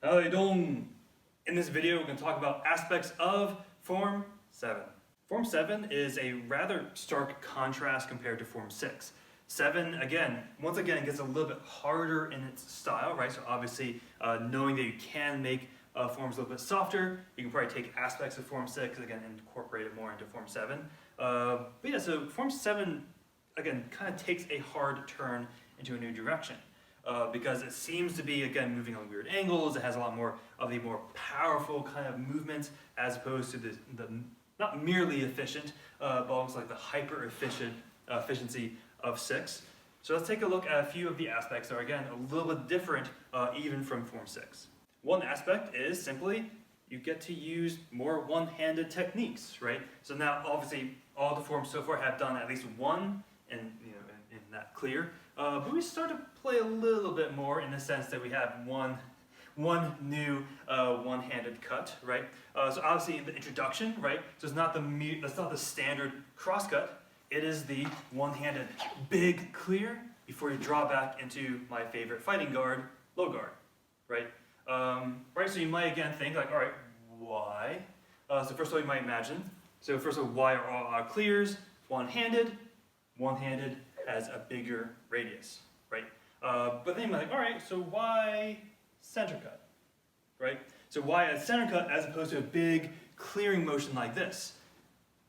Haidong. In this video, we're going to talk about aspects of Form 7. Form 7 is a rather stark contrast compared to Form 6. 7, once again, gets a little bit harder in its style, right? So obviously, knowing that you can make forms a little bit softer, you can probably take aspects of Form 6, again, and incorporate it more into Form 7. But yeah, so Form 7, again, kind of takes a hard turn into a new direction. Because it seems to be, again, moving on weird angles. It has a lot more of the more powerful kind of movements as opposed to the not merely efficient, but almost like the hyper efficiency of 6. So let's take a look at a few of the aspects that are, again, a little bit different even from Form 6. One aspect is simply you get to use more one-handed techniques, right? So now, obviously, all the forms so far have done at least one, and in that clear. But we start to play a little bit more in the sense that we have one new one-handed cut, right? So obviously in the introduction, right? So it's not that's not the standard cross cut. It is the one-handed big clear before you draw back into my favorite fighting guard, low guard, right? Right. So you might again think like, all right, why? So first of all, you might imagine. So first of all, why are all our clears one-handed? One-handed has a bigger radius, right? But then you're like, all right, so why center cut, right? So why a center cut as opposed to a big clearing motion like this?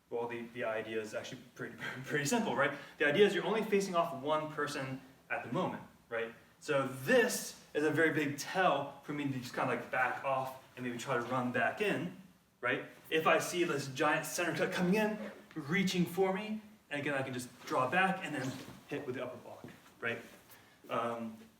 Well, the idea is actually pretty simple, right? The idea is you're only facing off one person at the moment, right? So this is a very big tell for me to just kind of like back off and maybe try to run back in, right? If I see this giant center cut coming in, reaching for me, and again, I can just draw back and then hit with the upper block, right?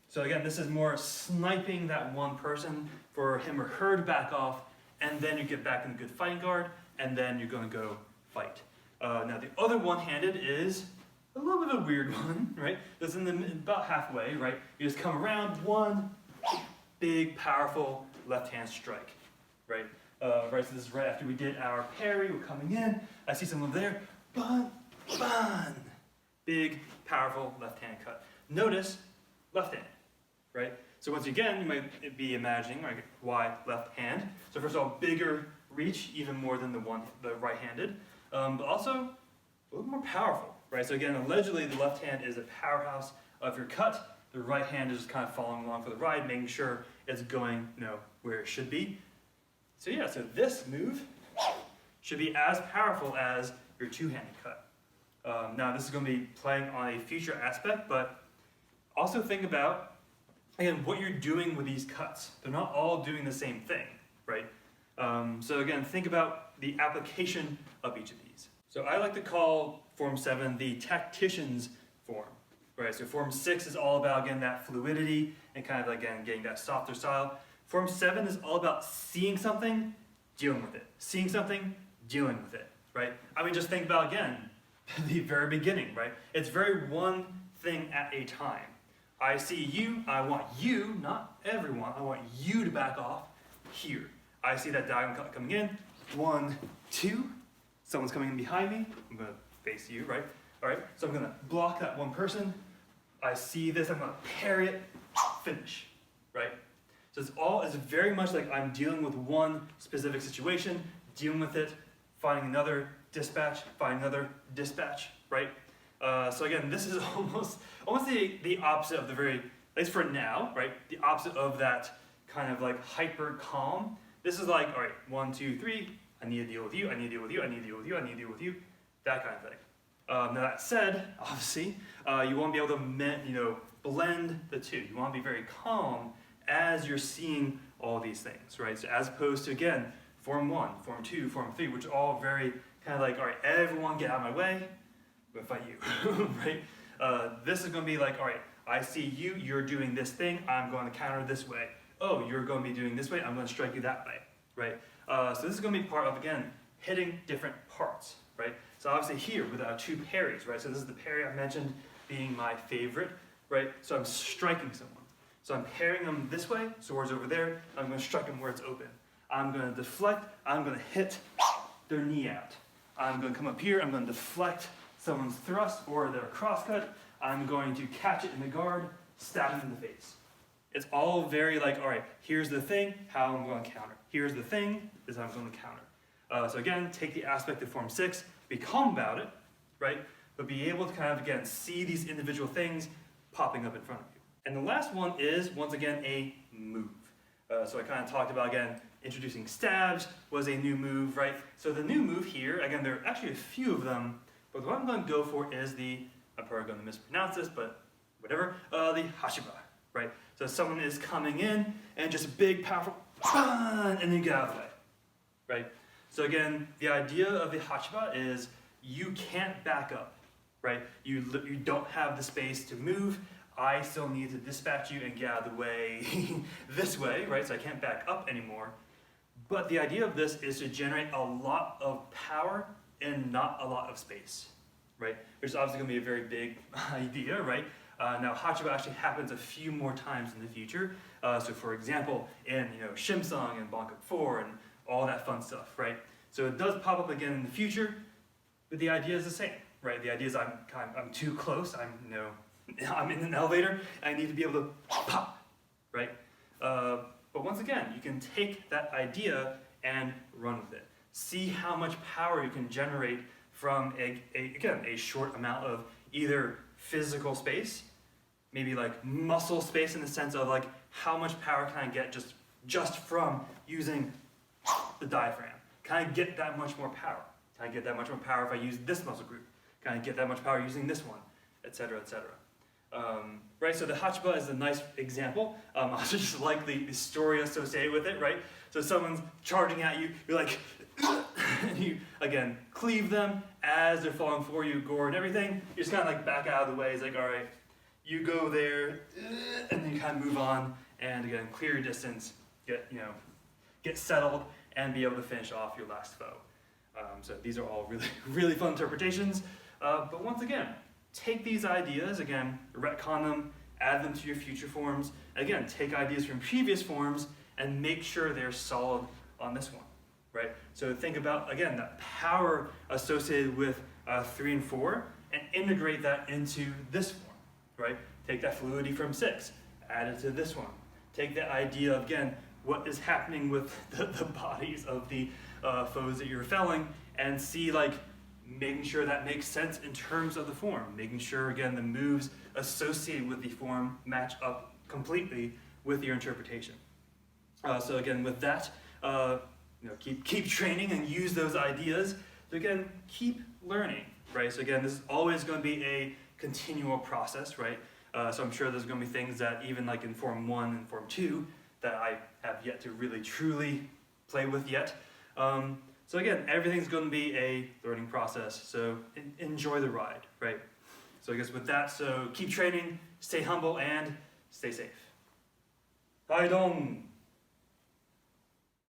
So again, this is more sniping that one person for him or her to back off, and then you get back in a good fighting guard, and then you're going to go fight. Now the other one-handed is a little bit of a weird one, right? That's about halfway, right? You just come around, one big, powerful left-hand strike, right? Right. So this is right after we did our parry. We're coming in. I see someone there. Bun. Big, powerful left-hand cut. Notice left hand, right? So once again, you might be imagining, right, why left hand? So first of all, bigger reach, even more than the right-handed, but also a little more powerful, right? So again, allegedly the left hand is a powerhouse of your cut. The right hand is just kind of following along for the ride, making sure it's going, where it should be. So yeah, so this move should be as powerful as your two-handed cut. Now this is going to be playing on a future aspect, but also think about, again, what you're doing with these cuts. They're not all doing the same thing, right? So again, think about the application of each of these. So I like to call Form 7 the Tacticians form, right? So Form 6 is all about, again, that fluidity and kind of, again, getting that softer style. Form 7 is all about seeing something, dealing with it. Seeing something, dealing with it, right? I mean, just think about, again, the very beginning, right? It's very one thing at a time. I see you, I want you, not everyone, I want you to back off here. I see that diagonal cut coming in, 1, 2, someone's coming in behind me, I'm gonna face you, right? All right, so I'm gonna block that one person. I see this, I'm gonna parry it, finish, right? So it's very much like I'm dealing with one specific situation, dealing with it, finding another dispatch, finding another dispatch, right? So again, this is almost the opposite of the at least for now, right? The opposite of that kind of like hyper calm. This is like, all right, 1, 2, 3, I need to deal with you, I need to deal with you, I need to deal with you, I need to deal with you, that kind of thing. Now that said, obviously, you want to be able to blend the two. You want to be very calm as you're seeing all these things, right? So as opposed to, again, Form 1, Form 2, Form 3, which are all very kind of like, all right, everyone get out of my way, I'm gonna fight you, right? This is gonna be like, all right, I see you, you're doing this thing, I'm going to counter this way. Oh, you're going to be doing this way, I'm going to strike you that way, right? So this is going to be part of, again, hitting different parts, right? So obviously here with our 2 parries, right? So this is the parry I mentioned being my favorite, right? So I'm striking someone. So I'm parrying them this way, swords over there, I'm going to strike them where it's open. I'm going to deflect, I'm going to hit their knee out. I'm going to come up here, I'm going to deflect someone's thrust or their crosscut. I'm going to catch it in the guard, stab them in the face. It's all very like, all right, here's the thing, how I'm going to counter. Here's the thing, is how I'm going to counter. So again, take the aspect of Form 6, be calm about it, right? But be able to kind of, again, see these individual things popping up in front of you. And the last one is, once again, a move. So I kind of talked about, again, introducing stabs was a new move, right? So the new move here, again, there are actually a few of them, but the one I'm going to go for is I'm probably going to mispronounce this, but whatever, the Hachiba, right? So someone is coming in, and just a big, powerful, and then you get out of the way, right? So again, the idea of the Hachiba is you can't back up, right? You don't have the space to move. I still need to dispatch you and get out of the way this way, right? So I can't back up anymore. But the idea of this is to generate a lot of power in not a lot of space, right? Which is obviously going to be a very big idea, right? Now, Hachiba actually happens a few more times in the future. So for example, in Shimsung and Bangkok 4 and all that fun stuff, right? So it does pop up again in the future, but the idea is the same, right? The idea is I'm too close, I'm in an elevator, and I need to be able to pop, right? But once again, you can take that idea and run with it. See how much power you can generate from, a short amount of either physical space, maybe like muscle space in the sense of like how much power can I get just from using the diaphragm? Can I get that much more power? Can I get that much more power if I use this muscle group? Can I get that much power using this one? Etc., etc. Right, so the Hachiba is a nice example. I also just like the story associated with it, right? So someone's charging at you, you're like, and you, again, cleave them as they're falling for you, gore and everything. You just kind of like back out of the way. It's like, all right, you go there, and then you kind of move on, and again, clear your distance, get settled, and be able to finish off your last foe. So these are all really, really fun interpretations. But once again, take these ideas, again, retcon them, add them to your future forms. Again, take ideas from previous forms and make sure they're solid on this one, right? So think about, again, that power associated with 3 and 4 and integrate that into this form, right? Take that fluidity from 6, add it to this one. Take the idea of, again, what is happening with the bodies of the foes that you're felling and see, like, making sure that makes sense in terms of the form, making sure, again, the moves associated with the form match up completely with your interpretation. So again, with that, keep training and use those ideas. So again, keep learning, right? So again, this is always going to be a continual process, right? So I'm sure there's going to be things that even like in Form 1 and Form 2 that I have yet to really truly play with yet. So again, everything's going to be a learning process, so enjoy the ride, right? So I guess with that, so keep training, stay humble, and stay safe. Haidong!